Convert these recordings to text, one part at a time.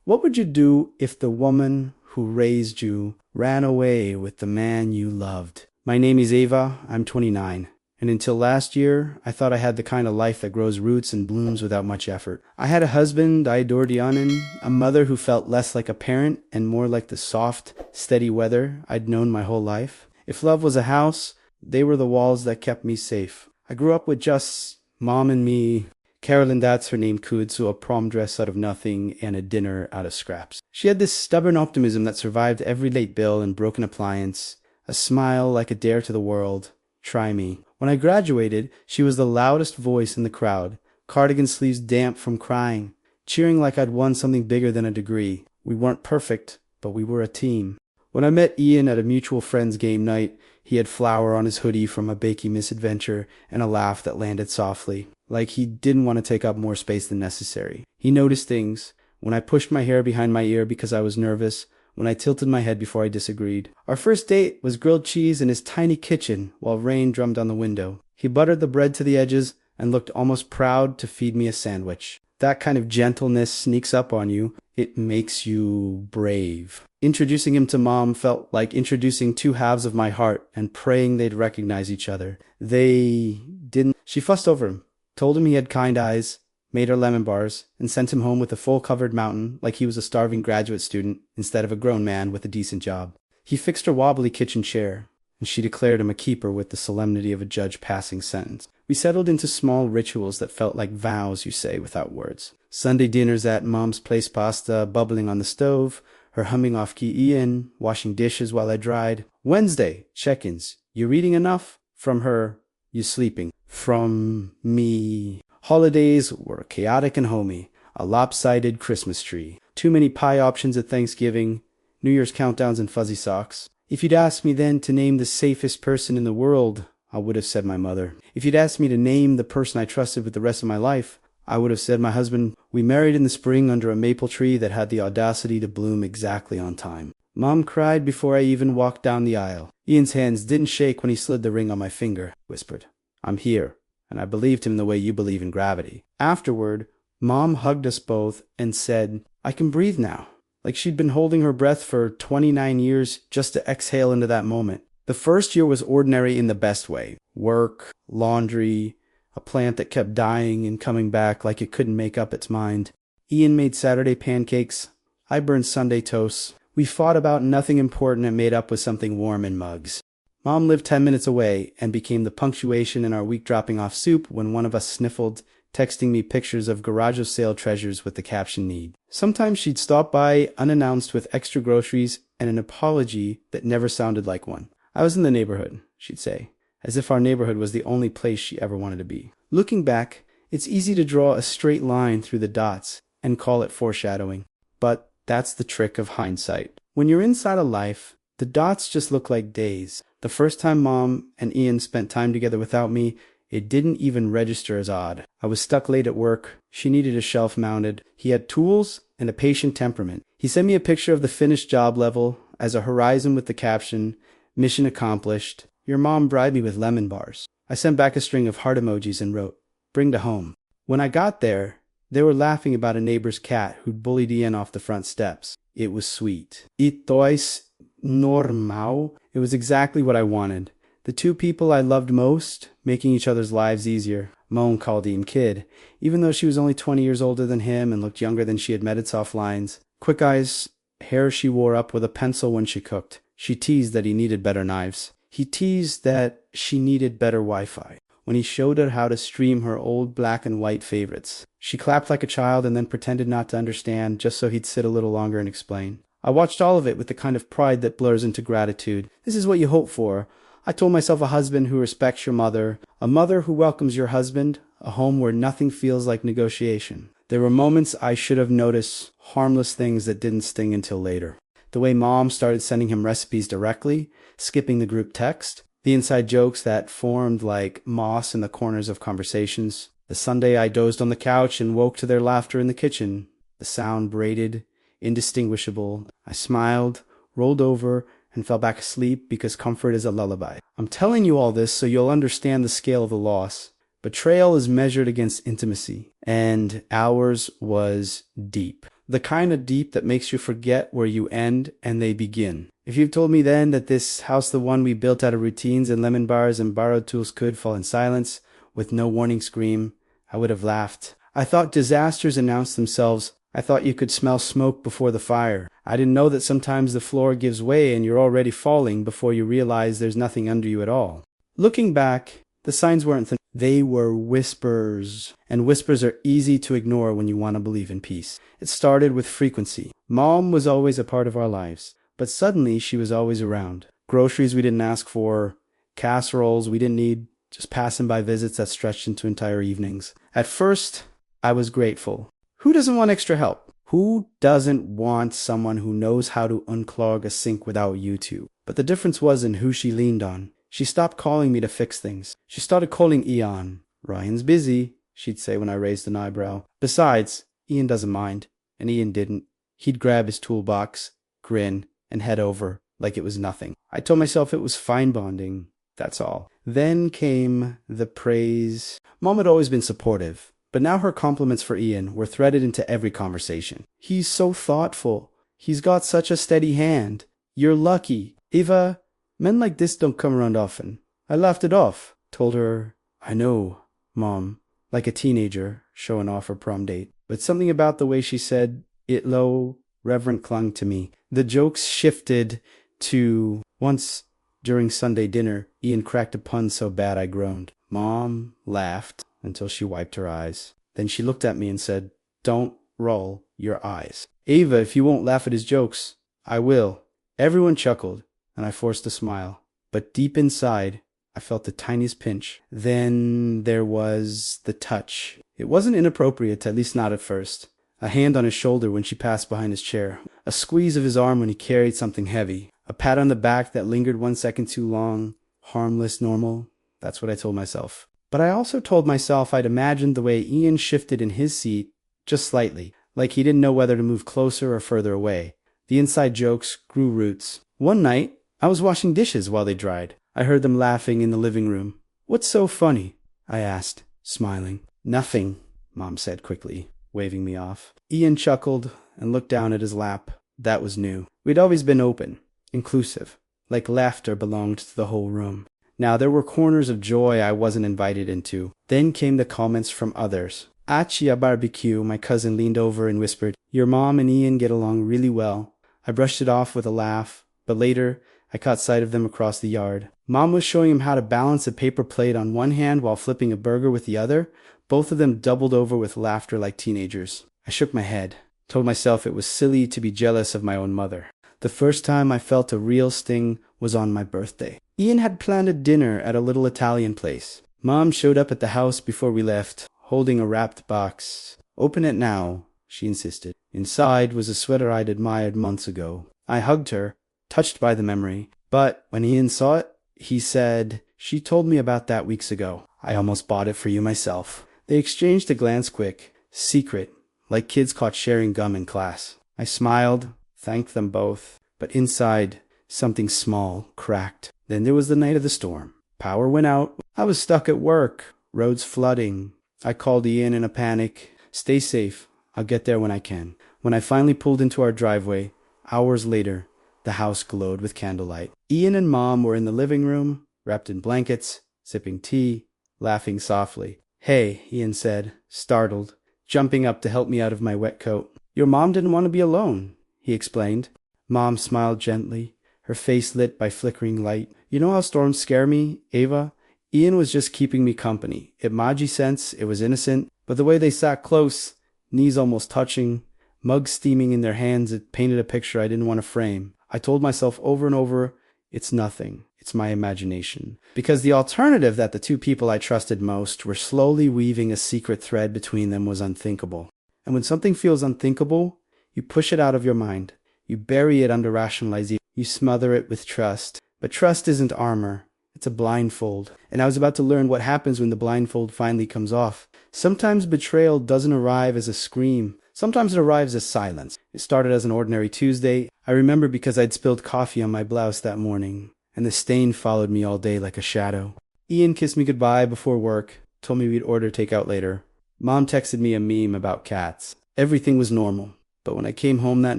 What would you do if the woman who raised you ran away with the man you loved? My name is Ava. I'm 29. And until last year, I thought I had the kind of life that grows roots and blooms without much effort. I had a husband I adored Dianen, a mother who felt less like a parent and more like the soft, steady weather I'd known my whole life. If love was a house, they were the walls that kept me safe. I grew up with just mom and me. Carolyn, that's her name, could, so a prom dress out of nothing and a dinner out of scraps. She had this stubborn optimism that survived every late bill and broken appliance, a smile like a dare to the world. Try me. When I graduated, she was the loudest voice in the crowd, cardigan sleeves damp from crying, cheering like I'd won something bigger than a degree. We weren't perfect, but we were a team. When I met Ian at a mutual friend's game night, he had flour on his hoodie from a bakey misadventure and a laugh that landed softly, like he didn't want to take up more space than necessary. He noticed things, when I pushed my hair behind my ear because I was nervous, when I tilted my head before I disagreed. Our first date was grilled cheese in his tiny kitchen while rain drummed on the window. He buttered the bread to the edges and looked almost proud to feed me a sandwich. That kind of gentleness sneaks up on you. It makes you brave. Introducing him to Mom felt like introducing two halves of my heart and praying they'd recognize each other. They didn't. She fussed over him, told him he had kind eyes, made her lemon bars, and sent him home with a full-covered mountain like he was a starving graduate student instead of a grown man with a decent job. He fixed her wobbly kitchen chair, and she declared him a keeper with the solemnity of a judge passing sentence. We settled into small rituals that felt like vows you say without words. Sunday dinners at Mom's place pasta bubbling on the stove, her humming off key Ian, washing dishes while I dried. Wednesday, check-ins. You reading enough? From her, you sleeping. From me. Holidays were chaotic and homey. A lopsided Christmas tree. Too many pie options at Thanksgiving. New Year's countdowns and fuzzy socks. If you'd asked me then to name the safest person in the world, I would have said my mother. If you'd asked me to name the person I trusted with the rest of my life, I would have said my husband. We married in the spring under a maple tree that had the audacity to bloom exactly on time. Mom cried before I even walked down the aisle. Ian's hands didn't shake when he slid the ring on my finger, whispered, "I'm here." And I believed him the way you believe in gravity. Afterward, Mom hugged us both and said, "I can breathe now." Like she'd been holding her breath for 29 years just to exhale into that moment. The first year was ordinary in the best way. Work, laundry, a plant that kept dying and coming back like it couldn't make up its mind. Ian made Saturday pancakes. I burned Sunday toasts. We fought about nothing important and made up with something warm in mugs. Mom lived 10 minutes away and became the punctuation in our week dropping off soup when one of us sniffled, texting me pictures of garage sale treasures with the caption "need." Sometimes she'd stop by unannounced with extra groceries and an apology that never sounded like one. "I was in the neighborhood," she'd say, as if our neighborhood was the only place she ever wanted to be. Looking back, it's easy to draw a straight line through the dots and call it foreshadowing. But that's the trick of hindsight. When you're inside a life, the dots just look like days. The first time Mom and Ian spent time together without me, it didn't even register as odd. I was stuck late at work. She needed a shelf mounted. He had tools and a patient temperament. He sent me a picture of the finished job level as a horizon with the caption, "Mission accomplished. Your mom bribed me with lemon bars." I sent back a string of heart emojis and wrote, "Bring to home." When I got there, they were laughing about a neighbor's cat who'd bullied Ian off the front steps. It was sweet. Itois normal. It was exactly what I wanted. The two people I loved most, making each other's lives easier. Moan called him kid, even though she was only 20 years older than him and looked younger than she admitted soft lines. Quick eyes, hair she wore up with a pencil when she cooked. She teased that he needed better knives. He teased that she needed better Wi-Fi. When he showed her how to stream her old black and white favorites, she clapped like a child and then pretended not to understand just so he'd sit a little longer and explain. I watched all of it with the kind of pride that blurs into gratitude. This is what you hope for. I told myself a husband who respects your mother, a mother who welcomes your husband, a home where nothing feels like negotiation. There were moments I should have noticed, harmless things that didn't sting until later. The way Mom started sending him recipes directly, skipping the group text, the inside jokes that formed like moss in the corners of conversations. The Sunday I dozed on the couch and woke to their laughter in the kitchen, the sound braided, indistinguishable. I smiled, rolled over, and fell back asleep because comfort is a lullaby. I'm telling you all this so you'll understand the scale of the loss. Betrayal is measured against intimacy, and ours was deep. The kind of deep that makes you forget where you end and they begin. If you'd told me then that this house, the one we built out of routines and lemon bars and borrowed tools, could fall in silence with no warning scream, I would have laughed. I thought disasters announced themselves. I thought you could smell smoke before the fire. I didn't know that sometimes the floor gives way and you're already falling before you realize there's nothing under you at all. Looking back, the signs weren't they were whispers. And whispers are easy to ignore when you want to believe in peace. It started with frequency. Mom was always a part of our lives, but suddenly she was always around. Groceries we didn't ask for, casseroles we didn't need, just passing by visits that stretched into entire evenings. At first, I was grateful. Who doesn't want extra help? Who doesn't want someone who knows how to unclog a sink without YouTube? But the difference was in who she leaned on. She stopped calling me to fix things. She started calling Ian. Ryan's busy, she'd say when I raised an eyebrow. Besides, Ian doesn't mind. And Ian didn't. He'd grab his toolbox, grin, and head over like it was nothing. I told myself it was fine bonding. That's all. Then came the praise. Mom had always been supportive, but now her compliments for Ian were threaded into every conversation. He's so thoughtful. He's got such a steady hand. You're lucky. Eva, men like this don't come around often. I laughed it off. Told her, I know, Mom, like a teenager showing off her prom date. But something about the way she said it low, reverent clung to me. The jokes shifted to once during Sunday dinner, Ian cracked a pun so bad I groaned. Mom laughed until she wiped her eyes. Then she looked at me and said, Don't roll your eyes. Ava, if you won't laugh at his jokes, I will. Everyone chuckled, and I forced a smile. But deep inside, I felt the tiniest pinch. Then there was the touch. It wasn't inappropriate, at least not at first. A hand on his shoulder when she passed behind his chair. A squeeze of his arm when he carried something heavy. A pat on the back that lingered 1 second too long. Harmless, normal. That's what I told myself. But I also told myself I'd imagined the way Ian shifted in his seat, just slightly, like he didn't know whether to move closer or further away. The inside jokes grew roots. One night, I was washing dishes while they dried. I heard them laughing in the living room. What's so funny? I asked, smiling. Nothing, Mom said quickly, waving me off. Ian chuckled and looked down at his lap. That was new. We'd always been open, inclusive, like laughter belonged to the whole room. Now there were corners of joy I wasn't invited into. Then came the comments from others. At a barbecue, my cousin leaned over and whispered, Your mom and Ian get along really well. I brushed it off with a laugh, but later I caught sight of them across the yard. Mom was showing him how to balance a paper plate on one hand while flipping a burger with the other. Both of them doubled over with laughter like teenagers. I shook my head, told myself it was silly to be jealous of my own mother. The first time I felt a real sting was on my birthday. Ian had planned a dinner at a little Italian place. Mom showed up at the house before we left, holding a wrapped box. Open it now, she insisted. Inside was a sweater I'd admired months ago. I hugged her, touched by the memory. But when Ian saw it, he said, She told me about that weeks ago. I almost bought it for you myself. They exchanged a glance quick, secret, like kids caught sharing gum in class. I smiled, thanked them both, but inside, something small cracked. Then there was the night of the storm. Power went out. I was stuck at work, roads flooding. I called Ian in a panic. Stay safe. I'll get there when I can. When I finally pulled into our driveway, hours later, the house glowed with candlelight. Ian and Mom were in the living room, wrapped in blankets, sipping tea, laughing softly. Hey, Ian said, startled, jumping up to help me out of my wet coat. Your mom didn't want to be alone, he explained. Mom smiled gently, her face lit by flickering light. You know how storms scare me, Ava? Ian was just keeping me company. It made sense, it was innocent, but the way they sat close, knees almost touching, mugs steaming in their hands, it painted a picture I didn't want to frame. I told myself over and over, it's nothing. It's my imagination. Because the alternative that the two people I trusted most were slowly weaving a secret thread between them was unthinkable. And when something feels unthinkable, you push it out of your mind. You bury it under rationalization. You smother it with trust. But trust isn't armor. It's a blindfold. And I was about to learn what happens when the blindfold finally comes off. Sometimes betrayal doesn't arrive as a scream. Sometimes it arrives as silence. It started as an ordinary Tuesday. I remember because I'd spilled coffee on my blouse that morning, and the stain followed me all day like a shadow. Ian kissed me goodbye before work, told me we'd order takeout later. Mom texted me a meme about cats. Everything was normal. But when I came home that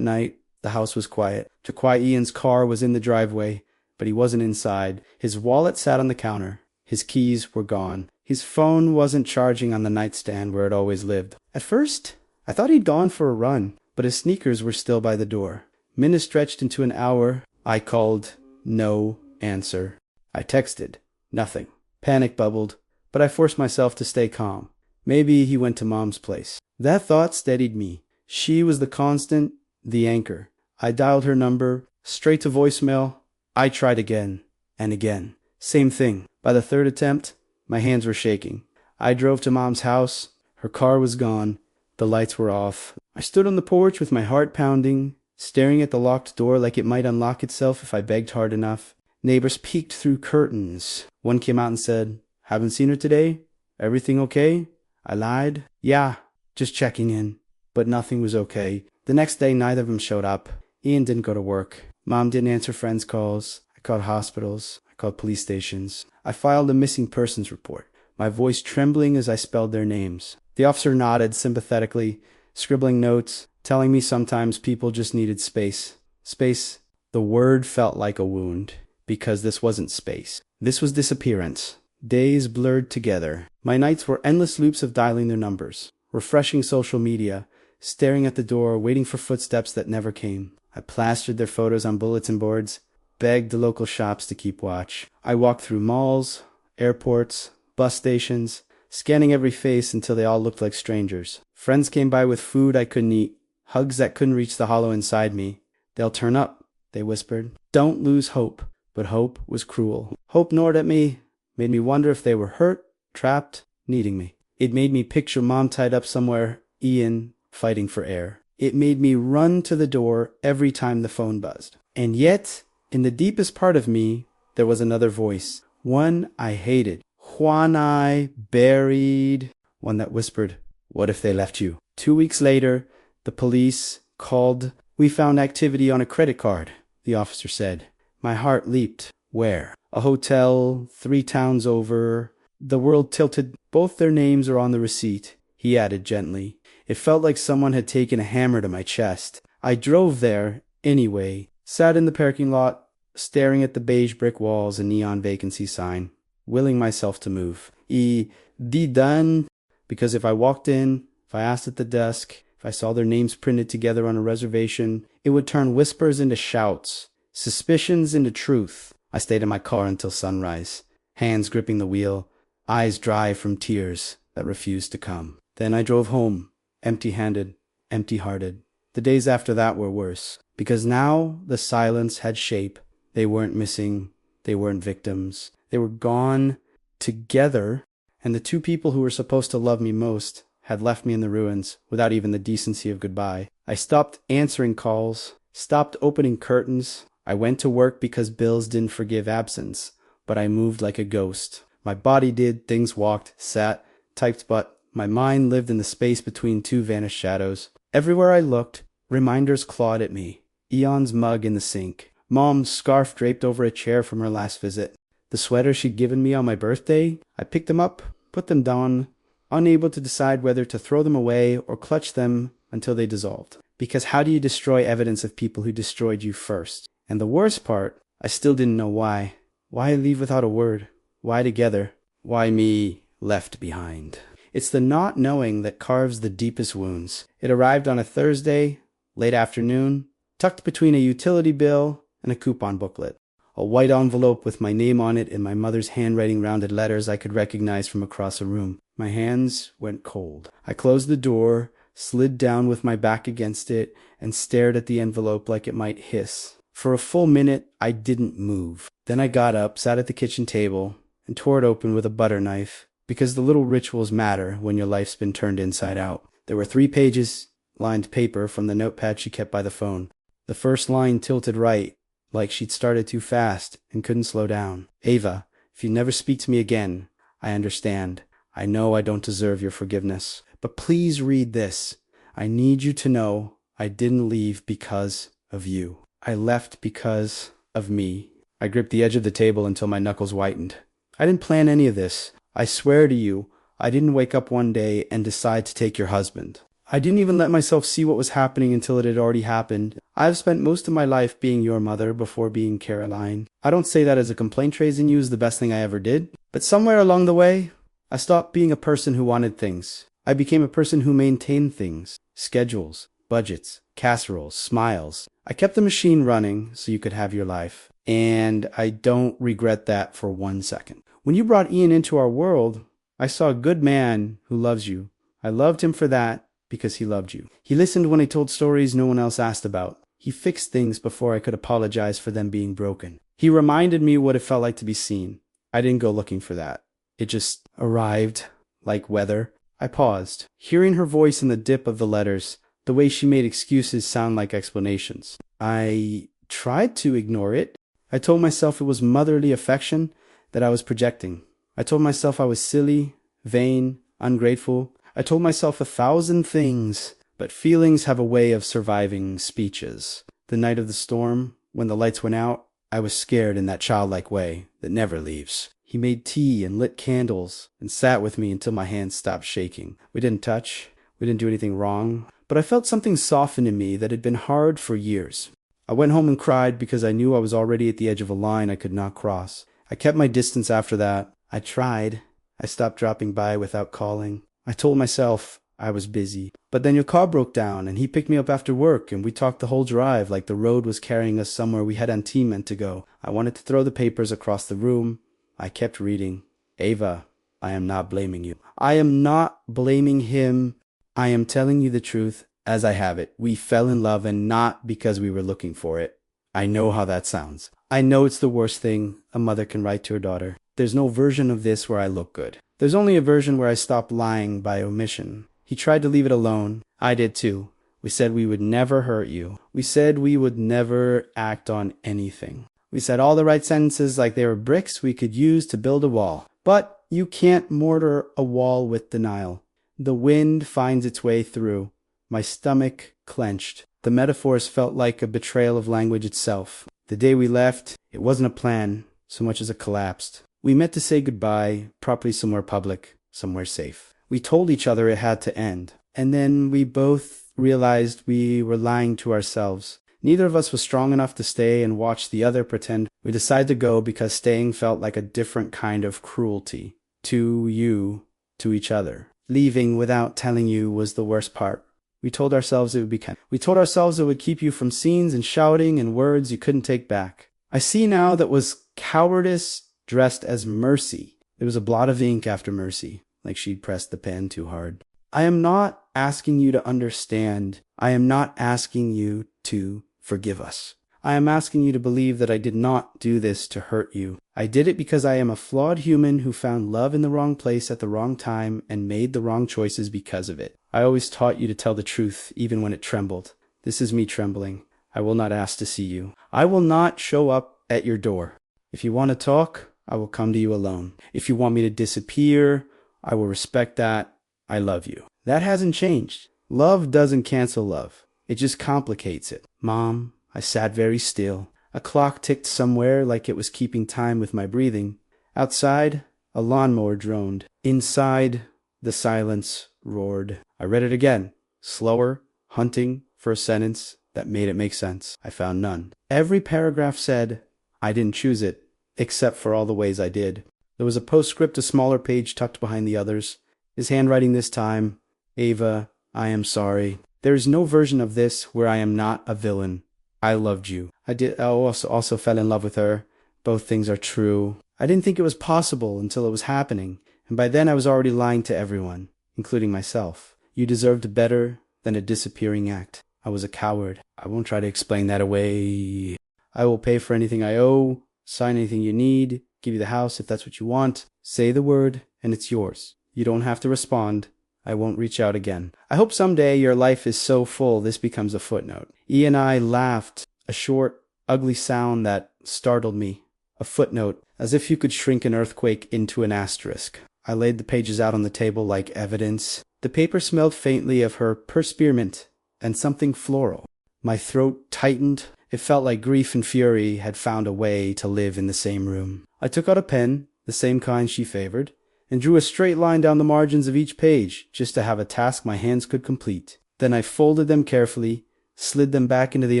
night, the house was quiet. Jaquai Ian's car was in the driveway, but he wasn't inside. His wallet sat on the counter. His keys were gone. His phone wasn't charging on the nightstand where it always lived. At first, I thought he'd gone for a run, but his sneakers were still by the door. Minutes stretched into an hour. I called. No answer. I texted. Nothing. Panic bubbled, but I forced myself to stay calm. Maybe he went to Mom's place. That thought steadied me. She was the constant, the anchor. I dialed her number, straight to voicemail. I tried again and again. Same thing. By the third attempt, my hands were shaking. I drove to Mom's house. Her car was gone. The lights were off. I stood on the porch with my heart pounding, staring at the locked door like it might unlock itself if I begged hard enough. Neighbors peeked through curtains. One came out and said, "Haven't seen her today? Everything okay?" I lied. "Yeah, just checking in." But nothing was okay. The next day, neither of them showed up. Ian didn't go to work. Mom didn't answer friends' calls. I called hospitals. I called police stations. I filed a missing persons report, my voice trembling as I spelled their names. The officer nodded sympathetically, scribbling notes, telling me sometimes people just needed space. Space. The word felt like a wound, because this wasn't space. This was disappearance. Days blurred together. My nights were endless loops of dialing their numbers, refreshing social media, staring at the door, waiting for footsteps that never came. I plastered their photos on bulletin boards, begged the local shops to keep watch. I walked through malls, airports, bus stations, scanning every face until they all looked like strangers. Friends came by with food I couldn't eat, hugs that couldn't reach the hollow inside me. "They'll turn up," they whispered. "Don't lose hope." But hope was cruel. Hope gnawed at me, made me wonder if they were hurt, trapped, needing me. It made me picture Mom tied up somewhere, Ian fighting for air. It made me run to the door every time the phone buzzed. And yet, in the deepest part of me, there was another voice, one I hated. Juanai, buried, one that whispered, "What if they left you?" 2 weeks later, the police called. "We found activity on a credit card," the officer said. My heart leaped. Where? A hotel, 3 towns over. The world tilted. "Both their names are on the receipt," he added gently. It felt like someone had taken a hammer to my chest. I drove there, anyway, sat in the parking lot, staring at the beige brick walls and neon vacancy sign, willing myself to move. Di done? Because if I walked in, if I asked at the desk, if I saw their names printed together on a reservation, it would turn whispers into shouts, suspicions into truth. I stayed in my car until sunrise, hands gripping the wheel, eyes dry from tears that refused to come. Then I drove home, empty-handed, empty-hearted. The days after that were worse, because now the silence had shape. They weren't missing. They weren't victims. They were gone together, and the 2 people who were supposed to love me most had left me in the ruins without even the decency of goodbye. I stopped answering calls, stopped opening curtains. I went to work because bills didn't forgive absence, but I moved like a ghost. My body did, things walked, sat, typed, but my mind lived in the space between 2 vanished shadows. Everywhere I looked, reminders clawed at me. Eon's mug in the sink. Mom's scarf draped over a chair from her last visit. The sweaters she'd given me on my birthday. I picked them up, put them down, unable to decide whether to throw them away or clutch them until they dissolved. Because how do you destroy evidence of people who destroyed you first? And the worst part, I still didn't know why. Why leave without a word? Why together? Why me left behind? It's the not knowing that carves the deepest wounds. It arrived on a Thursday, late afternoon, tucked between a utility bill and a coupon booklet. A white envelope with my name on it in my mother's handwriting rounded letters I could recognize from across a room. My hands went cold. I closed the door, slid down with my back against it, and stared at the envelope like it might hiss. For a full minute, I didn't move. Then I got up, sat at the kitchen table, and tore it open with a butter knife, because the little rituals matter when your life's been turned inside out. There were 3 pages, lined paper from the notepad she kept by the phone. The first line tilted right, like she'd started too fast and couldn't slow down. "Ava, if you never speak to me again, I understand. I know I don't deserve your forgiveness. But please read this. I need you to know I didn't leave because of you. I left because of me." I gripped the edge of the table until my knuckles whitened. "I didn't plan any of this. I swear to you, I didn't wake up one day and decide to take your husband. I didn't even let myself see what was happening until it had already happened. I've spent most of my life being your mother before being Caroline. I don't say that as a complaint. Raising you is the best thing I ever did. But somewhere along the way, I stopped being a person who wanted things. I became a person who maintained things. Schedules, budgets, casseroles, smiles. I kept the machine running so you could have your life. And I don't regret that for 1 second. When you brought Ian into our world, I saw a good man who loves you. I loved him for that because he loved you. He listened when I told stories no one else asked about. He fixed things before I could apologize for them being broken. He reminded me what it felt like to be seen. I didn't go looking for that. It just arrived like weather. I paused, hearing her voice in the dip of the letters, the way she made excuses sound like explanations. I tried to ignore it. I told myself it was motherly affection that I was projecting. I told myself I was silly, vain, ungrateful. I told myself 1,000 things, but feelings have a way of surviving speeches. The night of the storm, when the lights went out, I was scared in that childlike way that never leaves. He made tea and lit candles and sat with me until my hands stopped shaking. We didn't touch. We didn't do anything wrong. But I felt something soften in me that had been hard for years. I went home and cried because I knew I was already at the edge of a line I could not cross. I kept my distance after that. I tried. I stopped dropping by without calling. I told myself I was busy. But then your car broke down and he picked me up after work and we talked the whole drive like the road was carrying us somewhere we hadn't meant to go. I wanted to throw the papers across the room. I kept reading. Ava, I am not blaming you. I am not blaming him. I am telling you the truth as I have it. We fell in love and not because we were looking for it. I know how that sounds. I know it's the worst thing a mother can write to her daughter. There's no version of this where I look good. There's only a version where I stopped lying by omission. He tried to leave it alone. I did too. We said we would never hurt you. We said we would never act on anything. We said all the right sentences like they were bricks we could use to build a wall. But you can't mortar a wall with denial. The wind finds its way through. My stomach clenched. The metaphors felt like a betrayal of language itself. The day we left, it wasn't a plan so much as it collapsed. We met to say goodbye, properly somewhere public, somewhere safe. We told each other it had to end. And then we both realized we were lying to ourselves. Neither of us was strong enough to stay and watch the other pretend. We decided to go because staying felt like a different kind of cruelty. To you, to each other. Leaving without telling you was the worst part. We told ourselves it would be kind. We told ourselves it would keep you from scenes and shouting and words you couldn't take back. I see now that was cowardice dressed as mercy. There was a blot of ink after mercy, like she'd pressed the pen too hard. I am not asking you to understand. I am not asking you to forgive us. I am asking you to believe that I did not do this to hurt you. I did it because I am a flawed human who found love in the wrong place at the wrong time and made the wrong choices because of it. I always taught you to tell the truth, even when it trembled. This is me trembling. I will not ask to see you. I will not show up at your door. If you want to talk, I will come to you alone. If you want me to disappear, I will respect that. I love you. That hasn't changed. Love doesn't cancel love. It just complicates it. Mom, I sat very still. A clock ticked somewhere like it was keeping time with my breathing. Outside, a lawnmower droned. Inside, the silence roared. I read it again, slower, hunting for a sentence that made it make sense. I found none. Every paragraph said, I didn't choose it, except for all the ways I did. There was a postscript, a smaller page tucked behind the others. His handwriting this time, Ava, I am sorry. There is no version of this where I am not a villain. I loved you. I also fell in love with her. Both things are true. I didn't think it was possible until it was happening, and by then I was already lying to everyone, including myself. You deserved better than a disappearing act. I was a coward. I won't try to explain that away. I will pay for anything I owe, sign anything you need, give you the house if that's what you want. Say the word, and it's yours. You don't have to respond. I won't reach out again. I hope someday your life is so full this becomes a footnote. E and I laughed, a short, ugly sound that startled me. A footnote, as if you could shrink an earthquake into an asterisk. I laid the pages out on the table like evidence. The paper smelled faintly of her perspirement and something floral. My throat tightened. It felt like grief and fury had found a way to live in the same room. I took out a pen, the same kind she favored, and drew a straight line down the margins of each page just to have a task my hands could complete. Then I folded them carefully, slid them back into the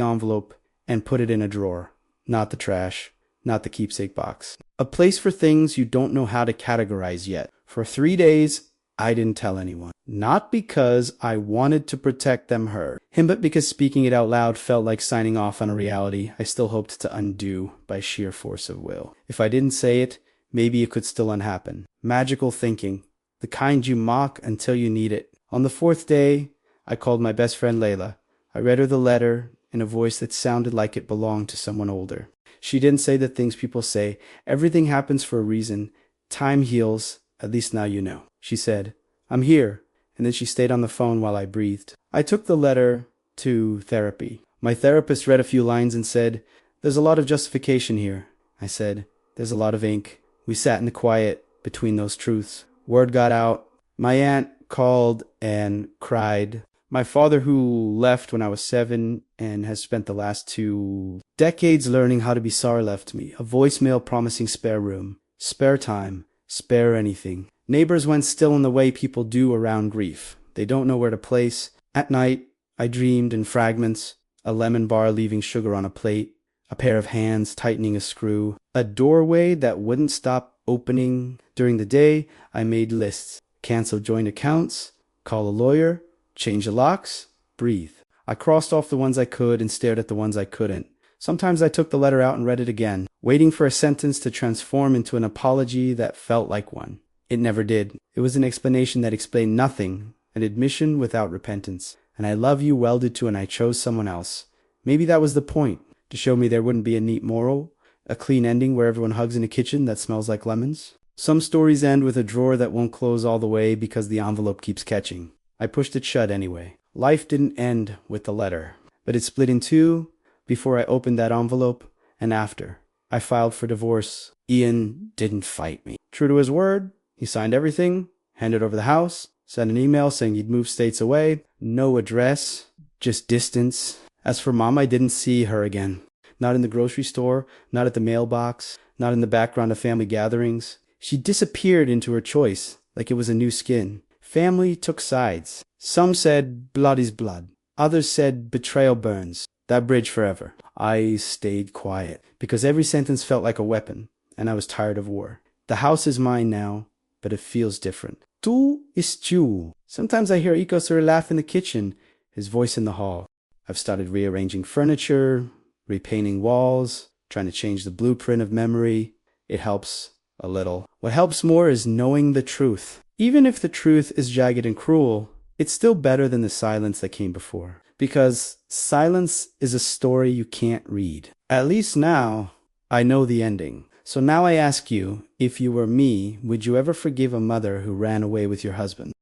envelope, and put it in a drawer. Not the trash, not the keepsake box. A place for things you don't know how to categorize yet. For 3 days, I didn't tell anyone. Not because I wanted to protect them but because speaking it out loud felt like signing off on a reality I still hoped to undo by sheer force of will. If I didn't say it, maybe it could still unhappen. Magical thinking, the kind you mock until you need it. On the 4th day, I called my best friend Layla. I read her the letter in a voice that sounded like it belonged to someone older. She didn't say the things people say. Everything happens for a reason. Time heals. At least now you know. She said, "I'm here." And then she stayed on the phone while I breathed. I took the letter to therapy. My therapist read a few lines and said, "There's a lot of justification here." I said, "There's a lot of ink." We sat in the quiet between those truths. Word got out. My aunt called and cried. My father, who left when I was 7 and has spent the last 2 decades learning how to be sorry, left me a voicemail promising spare room, spare time, spare anything. Neighbors went still in the way people do around grief. They don't know where to place. At night, I dreamed in fragments, a lemon bar leaving sugar on a plate, a pair of hands tightening a screw, a doorway that wouldn't stop opening. During the day, I made lists, cancel joint accounts, call a lawyer, change the locks, breathe. I crossed off the ones I could and stared at the ones I couldn't. Sometimes I took the letter out and read it again, waiting for a sentence to transform into an apology that felt like one. It never did. It was an explanation that explained nothing, an admission without repentance. And I love you welded to and I chose someone else. Maybe that was the point, to show me there wouldn't be a neat moral, a clean ending where everyone hugs in a kitchen that smells like lemons. Some stories end with a drawer that won't close all the way because the envelope keeps catching. I pushed it shut anyway. Life didn't end with the letter, but it split in two before I opened that envelope and after. I filed for divorce. Ian didn't fight me. True to his word, he signed everything, handed over the house, sent an email saying he'd moved states away. No address, just distance. As for Mom, I didn't see her again. Not in the grocery store, not at the mailbox, not in the background of family gatherings. She disappeared into her choice, like it was a new skin. Family took sides. Some said blood is blood. Others said betrayal burns. That bridge forever. I stayed quiet, because every sentence felt like a weapon, and I was tired of war. The house is mine now, but it feels different. Tu is tu. Sometimes I hear Ikosur laugh in the kitchen, his voice in the hall. I've started rearranging furniture, repainting walls, trying to change the blueprint of memory. It helps a little. What helps more is knowing the truth. Even if the truth is jagged and cruel, it's still better than the silence that came before. Because silence is a story you can't read. At least now, I know the ending. So now I ask you, if you were me, would you ever forgive a mother who ran away with your husband?